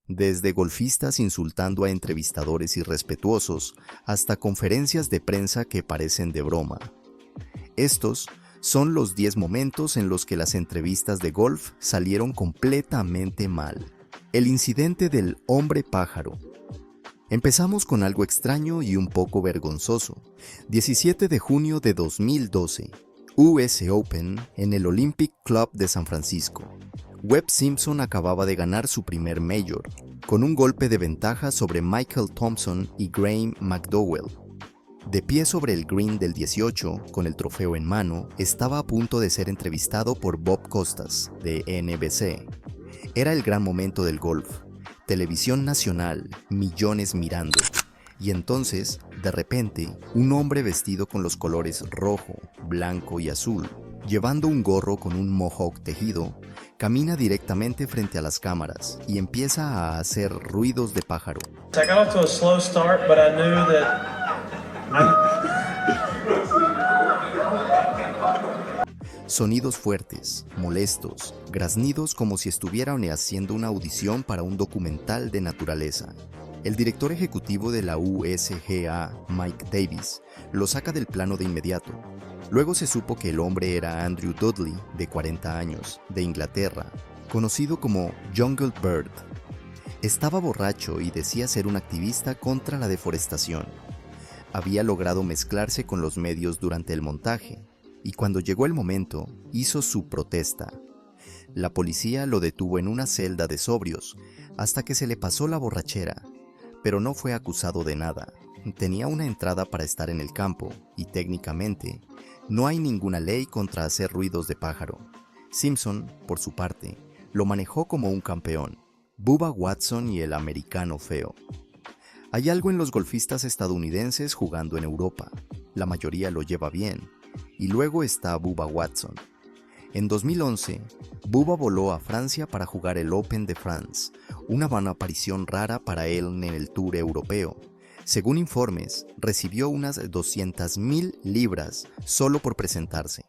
desde golfistas insultando a entrevistadores irrespetuosos hasta conferencias de prensa que parecen de broma. Estos son los 10 momentos en los que las entrevistas de golf salieron completamente mal. El incidente del hombre pájaro. Empezamos con algo extraño y un poco vergonzoso. 17 de junio de 2012, US Open en el Olympic Club de San Francisco. Webb Simpson acababa de ganar su primer Major, con un golpe de ventaja sobre Michael Thompson y Graham McDowell. De pie sobre el green del 18, con el trofeo en mano, estaba a punto de ser entrevistado por Bob Costas, de NBC. Era el gran momento del golf. Televisión nacional, millones mirando. Y entonces, de repente, un hombre vestido con los colores rojo, blanco y azul, llevando un gorro con un mohawk tejido, camina directamente frente a las cámaras y empieza a hacer ruidos de pájaro. I got off to a slow start, but I knew that Sonidos fuertes, molestos, graznidos como si estuvieran haciendo una audición para un documental de naturaleza. El director ejecutivo de la USGA, Mike Davis, lo saca del plano de inmediato. Luego se supo que el hombre era Andrew Dudley, de 40 años, de Inglaterra, conocido como Jungle Bird. Estaba borracho y decía ser un activista contra la deforestación. Había logrado mezclarse con los medios durante el montaje, y cuando llegó el momento, hizo su protesta. La policía lo detuvo en una celda de sobrios, hasta que se le pasó la borrachera, pero no fue acusado de nada. Tenía una entrada para estar en el campo, y técnicamente, no hay ninguna ley contra hacer ruidos de pájaro. Simpson, por su parte, lo manejó como un campeón. Bubba Watson y el americano feo. Hay algo en los golfistas estadounidenses jugando en Europa. La mayoría lo lleva bien. Y luego está Bubba Watson. En 2011, Bubba voló a Francia para jugar el Open de France, una buena aparición rara para él en el Tour europeo. Según informes, recibió unas 200,000 libras solo por presentarse.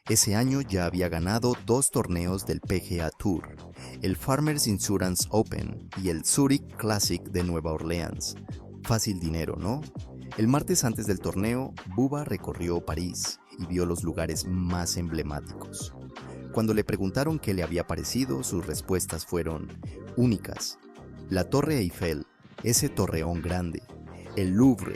Ese año ya había ganado 2 torneos del PGA Tour, el Farmers Insurance Open y el Zurich Classic de Nueva Orleans. Fácil dinero, ¿no? El martes antes del torneo, Bubba recorrió París y vio los lugares más emblemáticos. Cuando le preguntaron qué le había parecido, sus respuestas fueron únicas. La Torre Eiffel, ese torreón grande, el Louvre,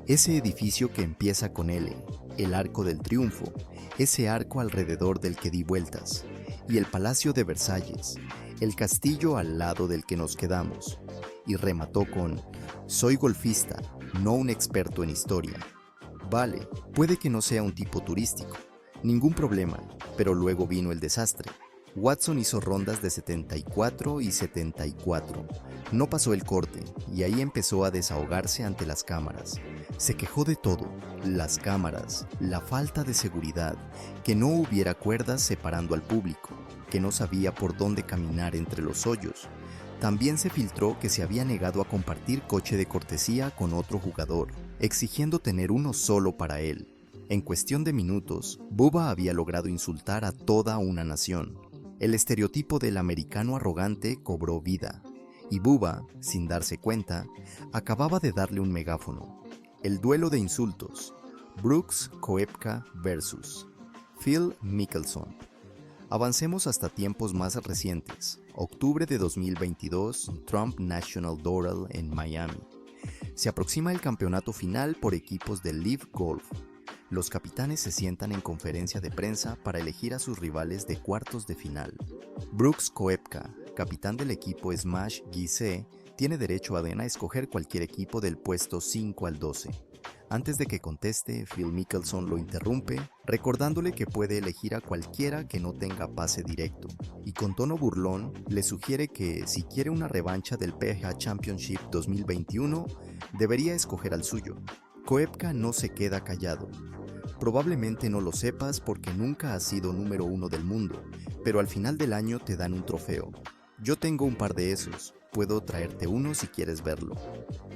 ese edificio que empieza con L, el Arco del Triunfo, ese arco alrededor del que di vueltas, y el Palacio de Versalles, el castillo al lado del que nos quedamos, y remató con: soy golfista, no un experto en historia. Vale, puede que no sea un tipo turístico, ningún problema, pero luego vino el desastre. Watson hizo rondas de 74 y 74. No pasó el corte y ahí empezó a desahogarse ante las cámaras. Se quejó de todo: las cámaras, la falta de seguridad, que no hubiera cuerdas separando al público, que no sabía por dónde caminar entre los hoyos. También se filtró que se había negado a compartir coche de cortesía con otro jugador, exigiendo tener uno solo para él. En cuestión de minutos, Bubba había logrado insultar a toda una nación. El estereotipo del americano arrogante cobró vida, y Bubba, sin darse cuenta, acababa de darle un megáfono. El duelo de insultos: Brooks Koepka vs. Phil Mickelson. Avancemos hasta tiempos más recientes. Octubre de 2022, Trump National Doral en Miami. Se aproxima el campeonato final por equipos del LIV Golf. Los capitanes se sientan en conferencia de prensa para elegir a sus rivales de cuartos de final. Brooks Koepka, capitán del equipo Smash GC, tiene derecho a escoger cualquier equipo del puesto 5 al 12. Antes de que conteste, Phil Mickelson lo interrumpe, recordándole que puede elegir a cualquiera que no tenga pase directo, y con tono burlón le sugiere que, si quiere una revancha del PGA Championship 2021, debería escoger al suyo. Koepka no se queda callado. Probablemente no lo sepas porque nunca has sido número 1 del mundo, pero al final del año te dan un trofeo. Yo tengo un par de esos, puedo traerte uno si quieres verlo.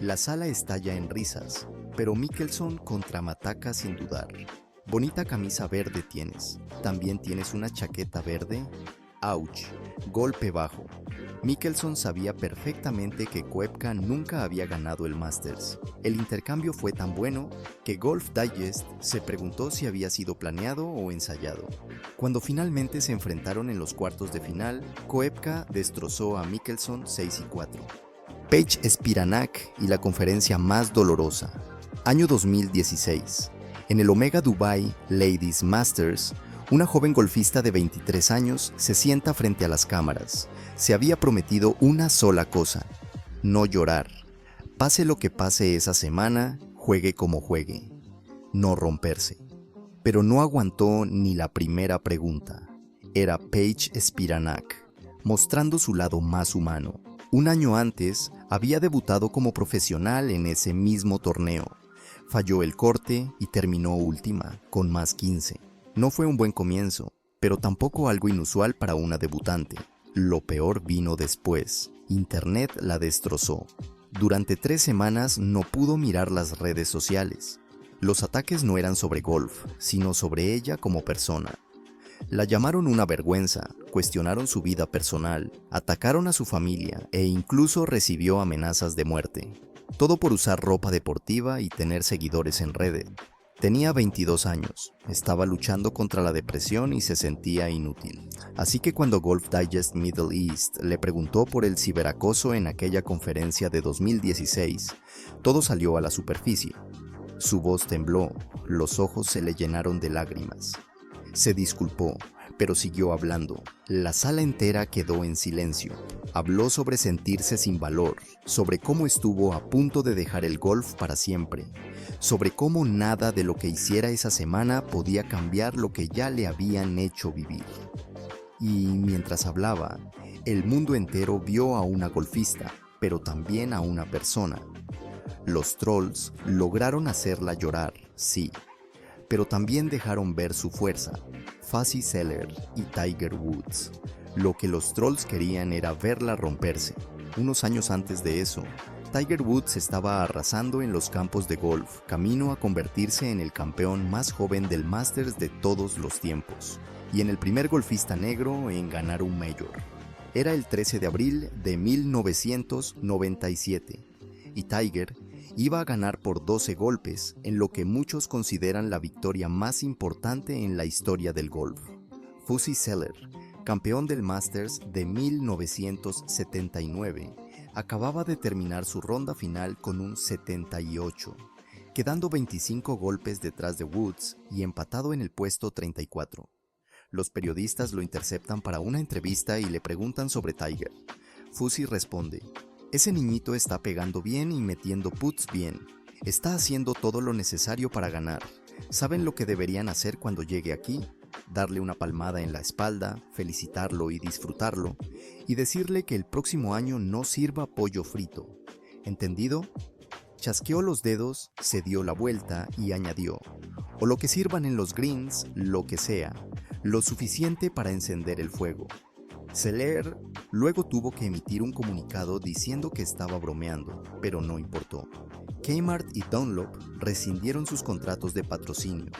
La sala estalla en risas, pero Mickelson contraataca sin dudar. Bonita camisa verde tienes, ¿también tienes una chaqueta verde? Ouch, golpe bajo. Mickelson sabía perfectamente que Koepka nunca había ganado el Masters. El intercambio fue tan bueno que Golf Digest se preguntó si había sido planeado o ensayado. Cuando finalmente se enfrentaron en los cuartos de final, Koepka destrozó a Mickelson 6-4. Paige Spiranak y la conferencia más dolorosa. Año 2016. En el Omega Dubai Ladies Masters, una joven golfista de 23 años se sienta frente a las cámaras. Se había prometido una sola cosa: no llorar. Pase lo que pase esa semana, juegue como juegue. No romperse. Pero no aguantó ni la primera pregunta. Era Paige Spiranak, mostrando su lado más humano. Un año antes, había debutado como profesional en ese mismo torneo. Falló el corte y terminó última, con más 15. No fue un buen comienzo, pero tampoco algo inusual para una debutante. Lo peor vino después. Internet la destrozó. Durante 3 semanas no pudo mirar las redes sociales. Los ataques no eran sobre golf, sino sobre ella como persona. La llamaron una vergüenza, cuestionaron su vida personal, atacaron a su familia e incluso recibió amenazas de muerte. Todo por usar ropa deportiva y tener seguidores en redes. Tenía 22 años, estaba luchando contra la depresión y se sentía inútil. Así que cuando Golf Digest Middle East le preguntó por el ciberacoso en aquella conferencia de 2016, todo salió a la superficie. Su voz tembló, los ojos se le llenaron de lágrimas. Se disculpó, pero siguió hablando. La sala entera quedó en silencio. Habló sobre sentirse sin valor, sobre cómo estuvo a punto de dejar el golf para siempre, sobre cómo nada de lo que hiciera esa semana podía cambiar lo que ya le habían hecho vivir. Y mientras hablaba, el mundo entero vio a una golfista, pero también a una persona. Los trolls lograron hacerla llorar, sí, pero también dejaron ver su fuerza. Fuzzy Zoeller y Tiger Woods. Lo que los trolls querían era verla romperse. Unos años antes de eso, Tiger Woods estaba arrasando en los campos de golf, camino a convertirse en el campeón más joven del Masters de todos los tiempos, y en el primer golfista negro en ganar un Major. Era el 13 de abril de 1997, y Tiger iba a ganar por 12 golpes en lo que muchos consideran la victoria más importante en la historia del golf. Fuzzy Zoeller, campeón del Masters de 1979, acababa de terminar su ronda final con un 78, quedando 25 golpes detrás de Woods y empatado en el puesto 34. Los periodistas lo interceptan para una entrevista y le preguntan sobre Tiger. Fuzzy responde: ese niñito está pegando bien y metiendo putts bien. Está haciendo todo lo necesario para ganar. ¿Saben lo que deberían hacer cuando llegue aquí? Darle una palmada en la espalda, felicitarlo y disfrutarlo, y decirle que el próximo año no sirva pollo frito. ¿Entendido? Chasqueó los dedos, se dio la vuelta y añadió: o lo que sirvan en los greens, lo que sea, lo suficiente para encender el fuego. Zoeller luego tuvo que emitir un comunicado diciendo que estaba bromeando, pero no importó. Kmart y Dunlop rescindieron sus contratos de patrocinio.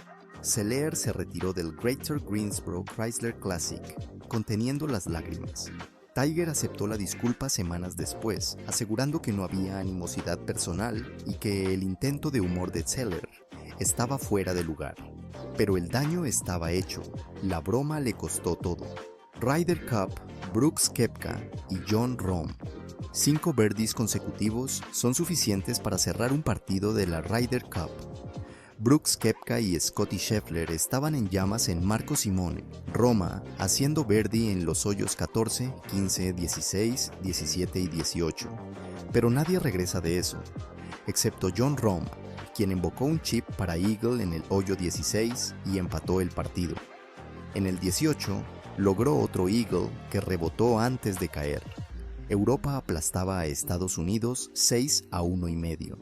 Zoeller se retiró del Greater Greensboro Chrysler Classic, conteniendo las lágrimas. Tiger aceptó la disculpa semanas después, asegurando que no había animosidad personal y que el intento de humor de Zoeller estaba fuera de lugar. Pero el daño estaba hecho, la broma le costó todo. Ryder Cup, Brooks Koepka y Jon Rahm. 5 birdies consecutivos son suficientes para cerrar un partido de la Ryder Cup. Brooks Koepka y Scottie Scheffler estaban en llamas en Marco Simone, Roma, haciendo birdie en los hoyos 14, 15, 16, 17 y 18. Pero nadie regresa de eso, excepto Jon Rahm, quien invocó un chip para eagle en el hoyo 16 y empató el partido. En el 18, logró otro eagle que rebotó antes de caer. Europa aplastaba a Estados Unidos 6-1.5.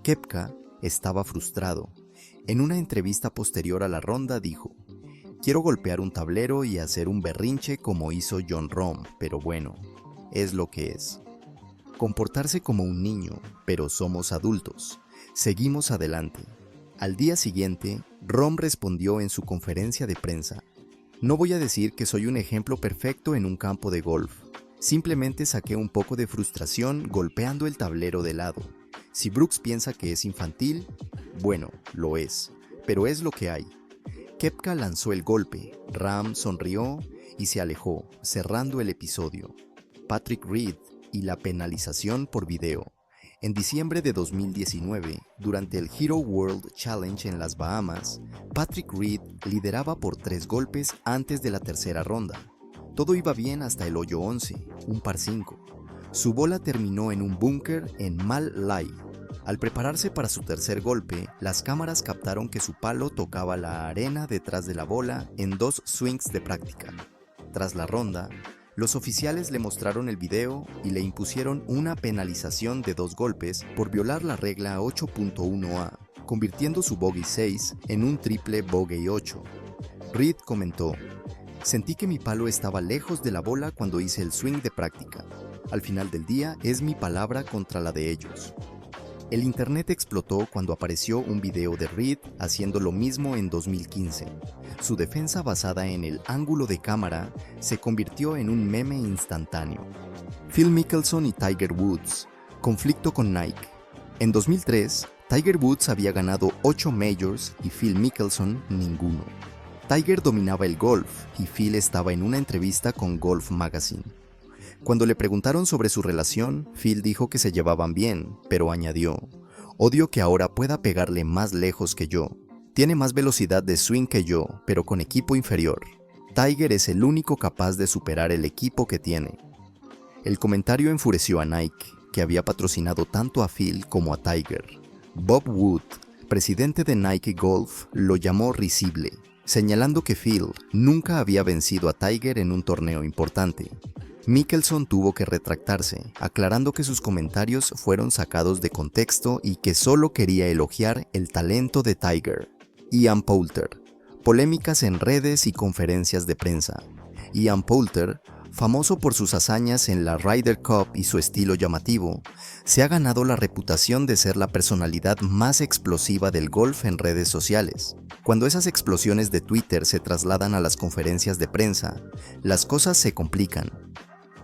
Koepka estaba frustrado. En una entrevista posterior a la ronda dijo: quiero golpear un tablero y hacer un berrinche como hizo Jon Rahm, pero bueno, es lo que es. Comportarse como un niño, pero somos adultos. Seguimos adelante. Al día siguiente, Rahm respondió en su conferencia de prensa: no voy a decir que soy un ejemplo perfecto en un campo de golf. Simplemente saqué un poco de frustración golpeando el tablero de lado. Si Brooks piensa que es infantil, bueno, lo es, pero es lo que hay. Koepka lanzó el golpe, Rahm sonrió y se alejó, cerrando el episodio. Patrick Reed y la penalización por video. En diciembre de 2019, durante el Hero World Challenge en las Bahamas, Patrick Reed lideraba por 3 golpes antes de la tercera ronda. Todo iba bien hasta el hoyo 11, un par 5. Su bola terminó en un búnker en Mal Lai. Al prepararse para su tercer golpe, las cámaras captaron que su palo tocaba la arena detrás de la bola en 2 swings de práctica. Tras la ronda, los oficiales le mostraron el video y le impusieron una penalización de 2 golpes por violar la regla 8.1a, convirtiendo su bogey 6 en un triple bogey 8. Reed comentó: "Sentí que mi palo estaba lejos de la bola cuando hice el swing de práctica. Al final del día es mi palabra contra la de ellos". El internet explotó cuando apareció un video de Reed haciendo lo mismo en 2015. Su defensa basada en el ángulo de cámara se convirtió en un meme instantáneo. Phil Mickelson y Tiger Woods. Conflicto con Nike. En 2003, Tiger Woods había ganado 8 majors y Phil Mickelson ninguno. Tiger dominaba el golf y Phil estaba en una entrevista con Golf Magazine. Cuando le preguntaron sobre su relación, Phil dijo que se llevaban bien, pero añadió: "Odio que ahora pueda pegarle más lejos que yo. Tiene más velocidad de swing que yo, pero con equipo inferior. Tiger es el único capaz de superar el equipo que tiene". El comentario enfureció a Nike, que había patrocinado tanto a Phil como a Tiger. Bob Wood, presidente de Nike Golf, lo llamó risible, señalando que Phil nunca había vencido a Tiger en un torneo importante. Mickelson tuvo que retractarse, aclarando que sus comentarios fueron sacados de contexto y que solo quería elogiar el talento de Tiger. Ian Poulter. Polémicas en redes y conferencias de prensa. Ian Poulter, famoso por sus hazañas en la Ryder Cup y su estilo llamativo, se ha ganado la reputación de ser la personalidad más explosiva del golf en redes sociales. Cuando esas explosiones de Twitter se trasladan a las conferencias de prensa, las cosas se complican.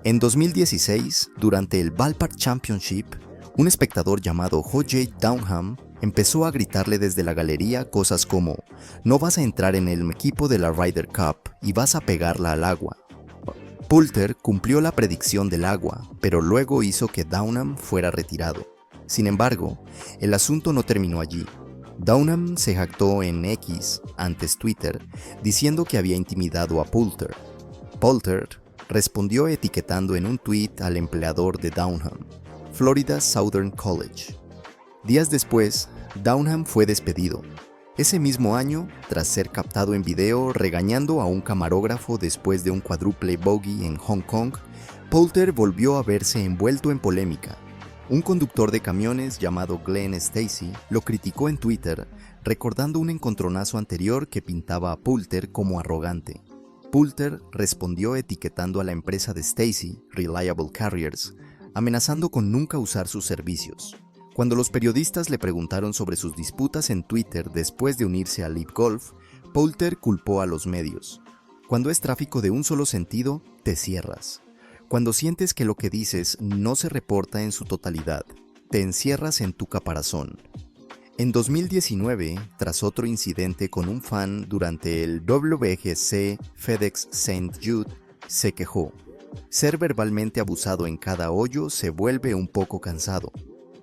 En 2016, durante el Ballpark Championship, un espectador llamado J.J. Downham empezó a gritarle desde la galería cosas como: "No vas a entrar en el equipo de la Ryder Cup y vas a pegarla al agua". Poulter cumplió la predicción del agua, pero luego hizo que Downham fuera retirado. Sin embargo, el asunto no terminó allí. Downham se jactó en X, antes Twitter, diciendo que había intimidado a Poulter. Poulter respondió etiquetando en un tuit al empleador de Downham, Florida Southern College. Días después, Downham fue despedido. Ese mismo año, tras ser captado en video regañando a un camarógrafo después de un cuádruple bogey en Hong Kong, Poulter volvió a verse envuelto en polémica. Un conductor de camiones llamado Glenn Stacy lo criticó en Twitter, recordando un encontronazo anterior que pintaba a Poulter como arrogante. Poulter respondió etiquetando a la empresa de Stacy, Reliable Carriers, amenazando con nunca usar sus servicios. Cuando los periodistas le preguntaron sobre sus disputas en Twitter después de unirse a Live Golf, Poulter culpó a los medios. Cuando es tráfico de un solo sentido, te cierras. Cuando sientes que lo que dices no se reporta en su totalidad, te encierras en tu caparazón. En 2019, tras otro incidente con un fan durante el WGC FedEx St. Jude, se quejó: "Ser verbalmente abusado en cada hoyo se vuelve un poco cansado".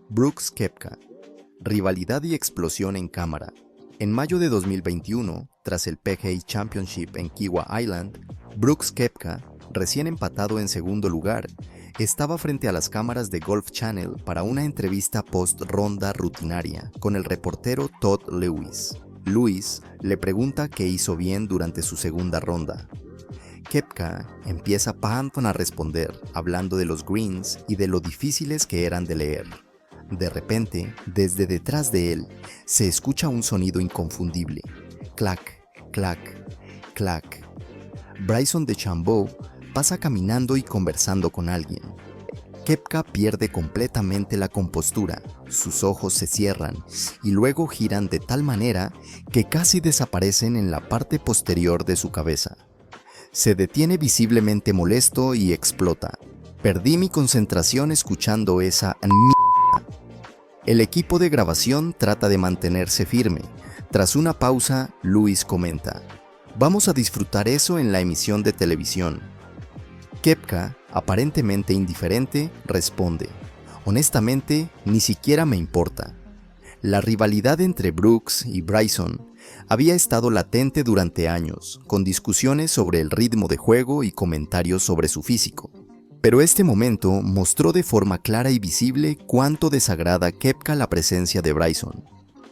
Brooks Koepka. Rivalidad y explosión en cámara. En mayo de 2021, tras el PGA Championship en Kiawah Island, Brooks Koepka, recién empatado en segundo lugar, estaba frente a las cámaras de Golf Channel para una entrevista post-ronda rutinaria con el reportero Todd Lewis. Lewis le pregunta qué hizo bien durante su segunda ronda. Koepka empieza a responder, hablando de los greens y de lo difíciles que eran de leer. De repente, desde detrás de él, se escucha un sonido inconfundible: clac, clac, clac. Bryson DeChambeau pasa caminando y conversando con alguien. Koepka pierde completamente la compostura, sus ojos se cierran y luego giran de tal manera que casi desaparecen en la parte posterior de su cabeza. Se detiene visiblemente molesto y explota. Perdí mi concentración escuchando esa mierda. El equipo de grabación trata de mantenerse firme. Tras una pausa, Luis comenta: vamos a disfrutar eso en la emisión de televisión. Koepka, aparentemente indiferente, responde: honestamente, ni siquiera me importa. La rivalidad entre Brooks y Bryson había estado latente durante años, con discusiones sobre el ritmo de juego y comentarios sobre su físico. Pero este momento mostró de forma clara y visible cuánto desagrada a Koepka la presencia de Bryson.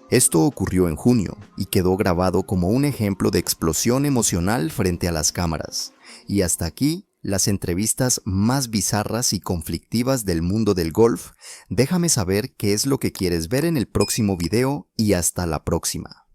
Esto ocurrió en junio y quedó grabado como un ejemplo de explosión emocional frente a las cámaras. Y hasta aquí, las entrevistas más bizarras y conflictivas del mundo del golf. Déjame saber qué es lo que quieres ver en el próximo video y hasta la próxima.